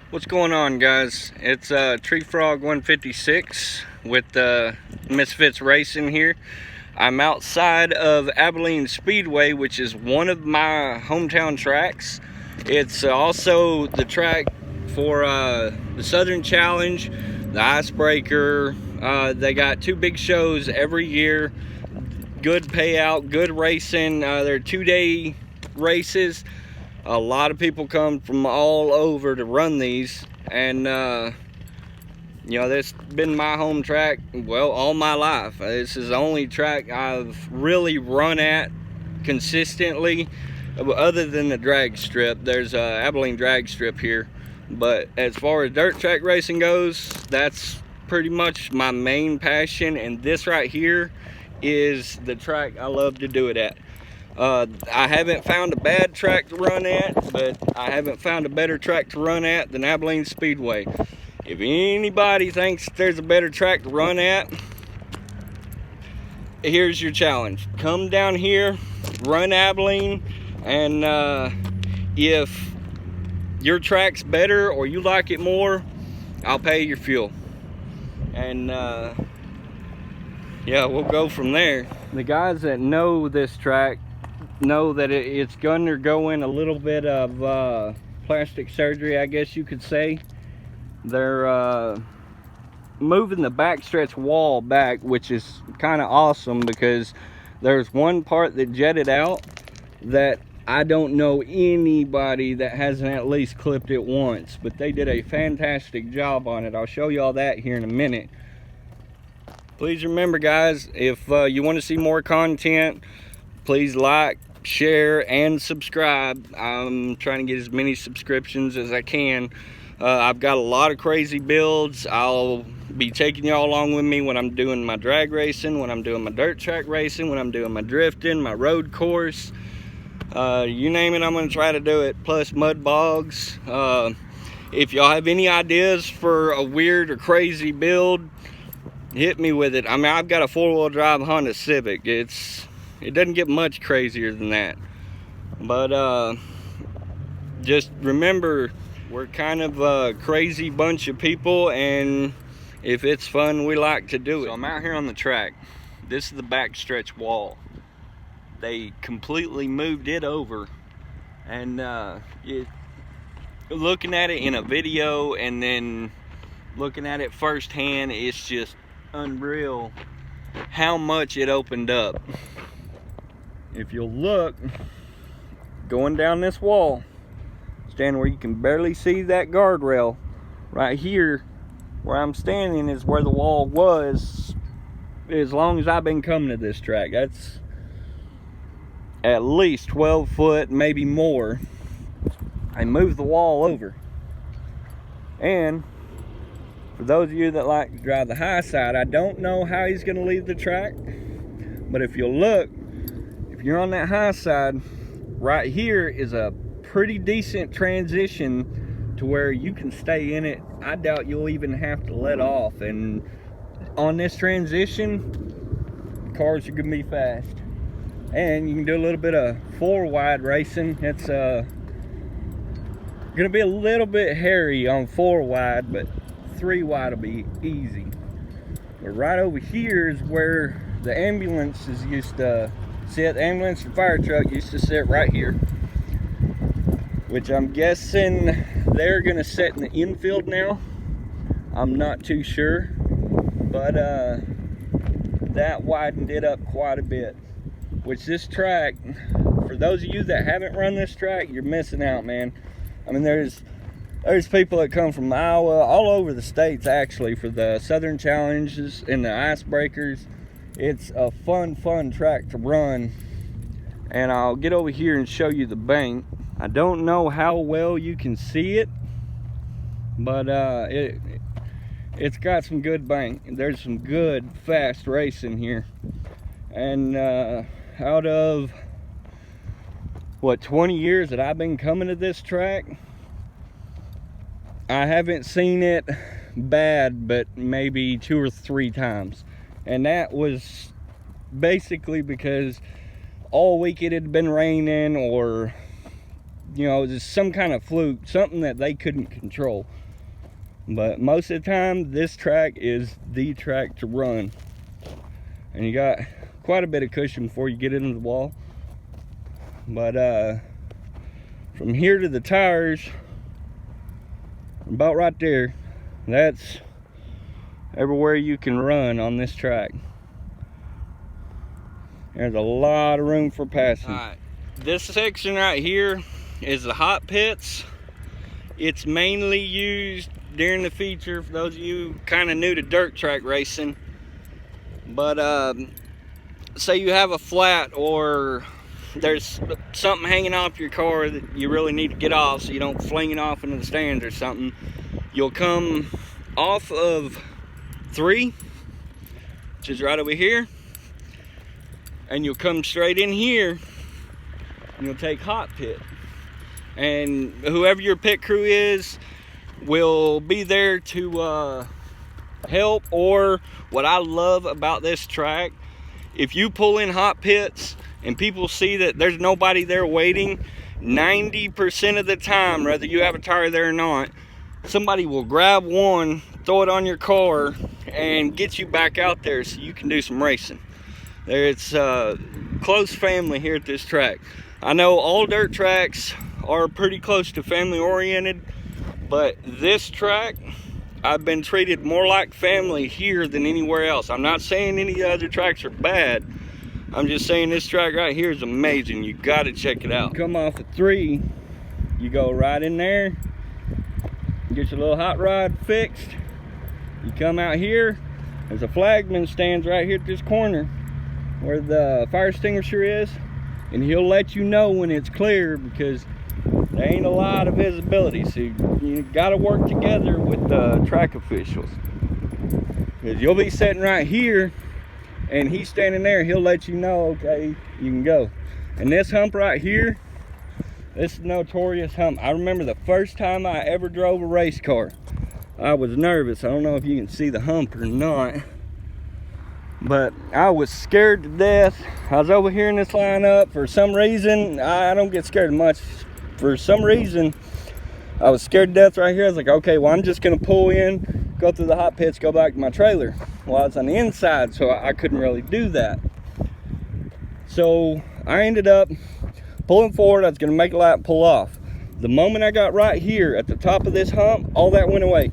What's going on, guys? It's Tree Frog 156 with Misfits Racing here. I'm outside of Abilene Speedway, which is one of my hometown tracks. It's also the track for the Southern Challenge, the Icebreaker. They got two big shows every year. Good payout, good racing. They're 2-day races. A lot of people come from all over to run these, and you know, this has been my home track, well, all my life. This is the only track I've really run at consistently, other than the drag strip. There's a Abilene drag strip here, but as far as dirt track racing goes, that's pretty much my main passion, and this right here is the track I love to do it at. I haven't found a bad track to run at, but I haven't found a better track to run at than Abilene Speedway. If anybody thinks there's a better track to run at, here's your challenge. Come down here, run Abilene, and if your track's better or you like it more, I'll pay your fuel. And yeah, we'll go from there. The guys that know this track know that it's going to go in a little bit of plastic surgery, I guess you could say. They're moving the backstretch wall back, which is kind of awesome because there's one part that jetted out that I don't know anybody that hasn't at least clipped it once, but they did a fantastic job on it. I'll show you all that here in a minute. Please remember, guys, if you want to see more content, please like, share, and subscribe. I'm trying to get as many subscriptions as I can. I've got a lot of crazy builds. I'll be taking y'all along with me when I'm doing my drag racing, when I'm doing my dirt track racing, when I'm doing my drifting, my road course. You name it, I'm going to try to do it, plus mud bogs. If y'all have any ideas for a weird or crazy build, hit me with it. I mean, I've got a 4-wheel drive Honda Civic. It doesn't get much crazier than that. But just remember, we're kind of a crazy bunch of people, and if it's fun, we like to do it. So I'm out here on the track. This is the backstretch wall. They completely moved it over, and looking at it in a video and then looking at it firsthand, it's just unreal how much it opened up. If you'll look, going down this wall, stand where you can barely see that guardrail. Right here, where I'm standing, is where the wall was as long as I've been coming to this track. That's at least 12 foot, maybe more. I moved the wall over. And for those of you that like to drive the high side, I don't know how he's going to leave the track, but if you'll look, if you're on that high side, right here is a pretty decent transition to where you can stay in it. I doubt you'll even have to let off, and on this transition, cars are going to be fast. And you can do a little bit of 4-wide racing. It's going to be a little bit hairy on 4-wide, but 3-wide will be easy. But right over here is where the ambulances used to sit. The ambulance and fire truck used to sit right here, which I'm guessing they're gonna sit in the infield now. I'm not too sure, but that widened it up quite a bit. Which this track, for those of you that haven't run this track, you're missing out, man. I mean, there's people that come from Iowa, all over the states actually, for the Southern Challenges and the Icebreakers. It's a fun track to run. And I'll get over here and show you the bank. I don't know how well you can see it, but it's got some good bank. There's some good fast racing here. And out of what, 20 years that I've been coming to this track, I haven't seen it bad but maybe 2 or 3 times. And that was basically because all week it had been raining, or you know, just some kind of fluke, something that they couldn't control. But most of the time, this track is the track to run. And you got quite a bit of cushion before you get into the wall. But from here to the tires, about right there, that's everywhere you can run on this track. There's a lot of room for passing. Alright, this section right here is the hot pits. It's mainly used during the feature for those of you kind of new to dirt track racing. But say you have a flat, or there's something hanging off your car that you really need to get off so you don't fling it off into the stands or something, you'll come off of 3, which is right over here, and you'll come straight in here and you'll take hot pit, and whoever your pit crew is will be there to help. Or what I love about this track, if you pull in hot pits and people see that there's nobody there waiting, 90% of the time, whether you have a tire there or not, somebody will grab one, throw it on your car, and get you back out there so you can do some racing. It's a close family here at this track. I know all dirt tracks are pretty close to family oriented, but this track, I've been treated more like family here than anywhere else. I'm not saying any other tracks are bad. I'm just saying this track right here is amazing. You gotta check it out. Come off of 3, you go right in there, get your little hot rod fixed. You come out here, there's a flagman stands right here at this corner where the fire extinguisher is, and he'll let you know when it's clear, because there ain't a lot of visibility. So you gotta work together with the track officials, because you'll be sitting right here and he's standing there, he'll let you know, okay, you can go. And this hump right here, this notorious hump. I remember the first time I ever drove a race car, I was nervous. I don't know if you can see the hump or not, but I was scared to death. I was over here in this lineup. For some reason, I don't get scared much. For some reason, I was scared to death right here. I was like, okay, well, I'm just gonna pull in, go through the hot pits, go back to my trailer. Well, I was on the inside, so I couldn't really do that. So I ended up pulling forward. I was gonna make a lap and pull off. The moment I got right here at the top of this hump, all that went away.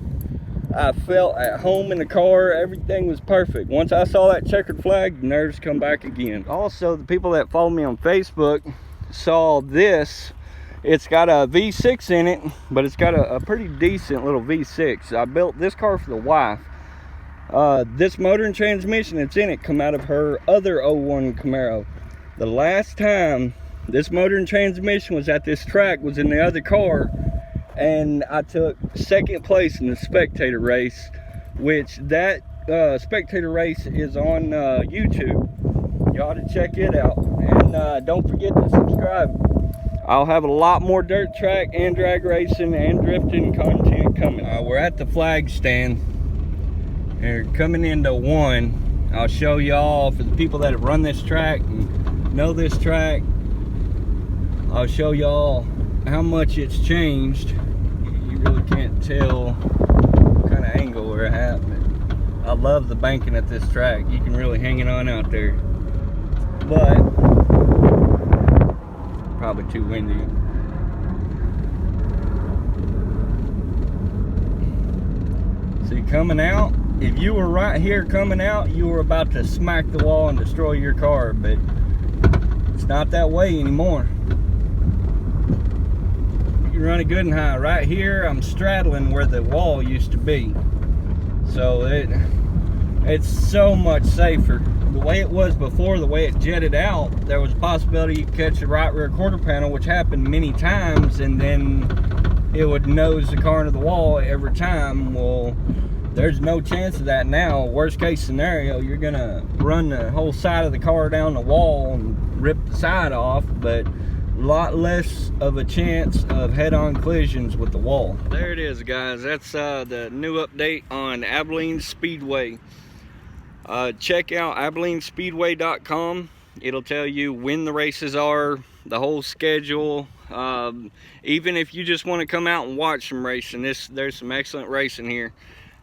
I felt at home in the car. Everything was perfect. Once I saw that checkered flag, the nerves come back again. Also, the people that follow me on Facebook saw this. It's got a V6 in it, but it's got a pretty decent little V6. I built this car for the wife. This motor and transmission that's in it come out of her other 01 Camaro. The last time this motor and transmission was at this track was in the other car, and I took 2nd place in the spectator race, which that spectator race is on YouTube. You ought to check it out, and don't forget to subscribe. I'll have a lot more dirt track and drag racing and drifting content coming. We're at the Flagstand. We're coming into 1. I'll show y'all, for the people that have run this track and know this track, I'll show y'all how much it's changed. You really can't tell what kind of angle we're at, but I love the banking at this track. You can really hang it on out there, but probably too windy. See, coming out, if you were right here coming out, you were about to smack the wall and destroy your car, but it's not that way anymore. You can run it good and high. Right here, I'm straddling where the wall used to be, so it's so much safer. The way it was before, the way it jetted out, there was a possibility you could catch the right rear quarter panel, which happened many times, and then it would nose the car into the wall every time. Well, there's no chance of that now. Worst case scenario, you're gonna run the whole side of the car down the wall and rip the side off, but a lot less of a chance of head-on collisions with the wall. There it is, guys. That's the new update on Abilene Speedway. Check out AbileneSpeedway.com. It'll tell you when the races are, the whole schedule, Even if you just want to come out and watch some racing, there's some excellent racing here,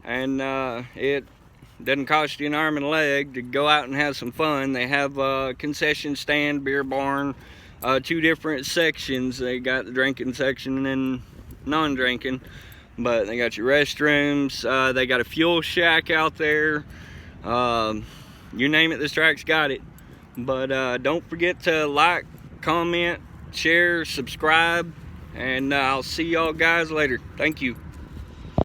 and it doesn't cost you an arm and a leg to go out and have some fun. They have a concession stand, beer barn, 2 different sections. They got the drinking section and non-drinking, but they got your restrooms. They got a fuel shack out there. You name it, this track's got it. But don't forget to like, comment, share, subscribe, and I'll see y'all guys later. Thank you.